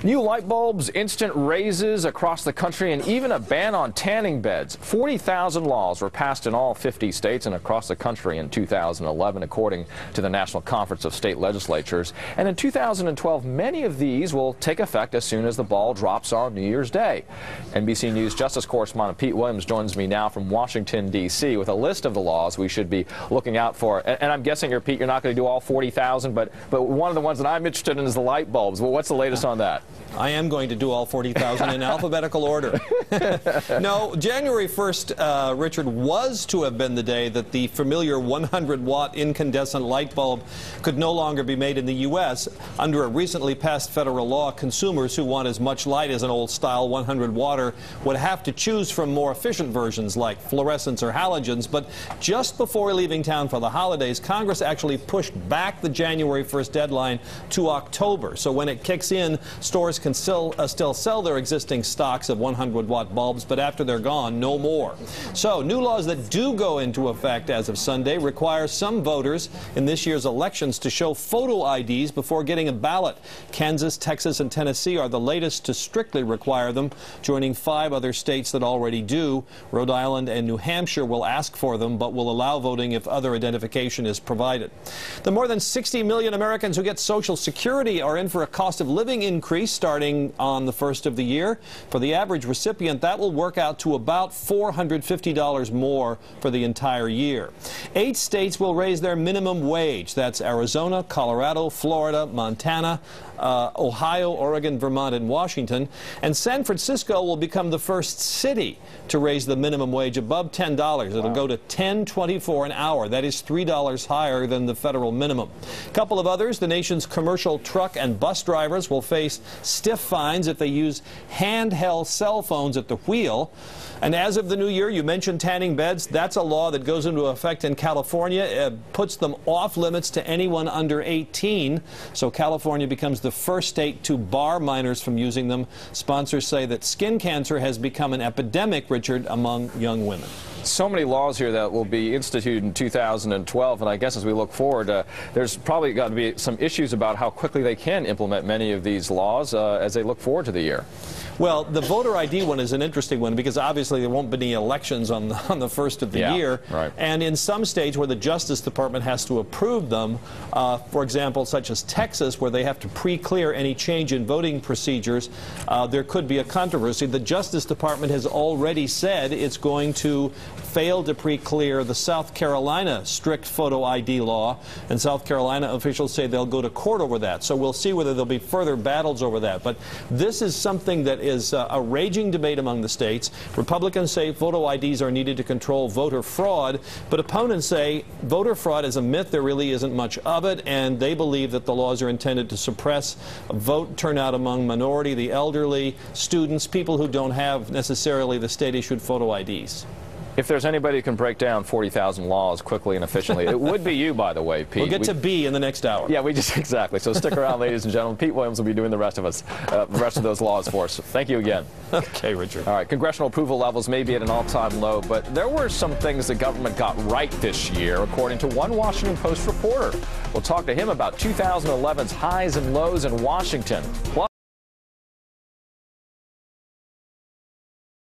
New light bulbs, instant raises across the country, and even a ban on tanning beds. 40,000 laws were passed in all 50 states and across the country in 2011, according to the National Conference of State Legislatures. And in 2012, many of these will take effect as soon as the ball drops on New Year's Day. NBC News Justice correspondent Pete Williams joins me now from Washington, D.C. with a list of the laws we should be looking out for. And I'm guessing here, Pete, you're not going to do all 40,000, but one of the ones that I'm interested in is the light bulbs. Well, what's the latest on that? I am going to do all 40,000 in alphabetical order. No, January 1st, Richard, was to have been the day that the familiar 100-watt incandescent light bulb could no longer be made in the U.S. Under a recently passed federal law, consumers who want as much light as an old-style 100-watter would have to choose from more efficient versions like fluorescents or halogens. But just before leaving town for the holidays, Congress actually pushed back the January 1st deadline to October. So when it kicks in, stores can still sell their existing stocks of 100-watt bulbs, but after they're gone, no more. So new laws that do go into effect as of Sunday require some voters in this year's elections to show photo IDs before getting a ballot. Kansas, Texas, and Tennessee are the latest to strictly require them, joining 5 other states that already do. Rhode Island and New Hampshire will ask for them, but will allow voting if other identification is provided. The more than 60 million Americans who get Social Security are in for a cost of living increase starting on the first of the year. For the average recipient, that will work out to about $450 more for the entire year. 8 states will raise their minimum wage. That's Arizona, Colorado, Florida, Montana, Ohio, Oregon, Vermont, and Washington. And San Francisco will become the first city to raise the minimum wage above $10. It'll go to $10.24 an hour. That is $3 higher than the federal minimum. A couple of others, the nation's commercial truck and bus drivers will face stiff fines if they use handheld cell phones at the wheel. And as of the new year, you mentioned tanning beds. That's a law that goes into effect in California. It puts them off limits to anyone under 18. So California becomes the first state to bar minors from using them. Sponsors say that skin cancer has become an epidemic, Richard, among young women. So many laws here that will be instituted in 2012, and I guess as we look forward, there's probably got to be some issues about how quickly they can implement many of these laws as they look forward to the year. Well, the voter ID one is an interesting one because obviously there won't be any elections on the first of the year. Right. And in some states where the Justice Department has to approve them, for example, such as Texas, where they have to pre-clear any change in voting procedures, there could be a controversy. The Justice Department has already said it's going to fail to pre-clear the South Carolina strict photo ID law, and South Carolina officials say they'll go to court over that. So we'll see whether there'll be further battles over that. But this is something that is a raging debate among the states. Republicans say photo IDs are needed to control voter fraud, but opponents say voter fraud is a myth. There really isn't much of it, and they believe that the laws are intended to suppress vote turnout among minority, the elderly, students, people who don't have necessarily the state-issued photo IDs. If there's anybody who can break down 40,000 laws quickly and efficiently, it would be you, by the way, Pete. We'll get to B in the next hour. Yeah, exactly. So stick around, ladies and gentlemen. Pete Williams will be doing the rest of those laws for us. Thank you again. Okay, Richard. All right, congressional approval levels may be at an all-time low, but there were some things the government got right this year, according to one Washington Post reporter. We'll talk to him about 2011's highs and lows in Washington. Plus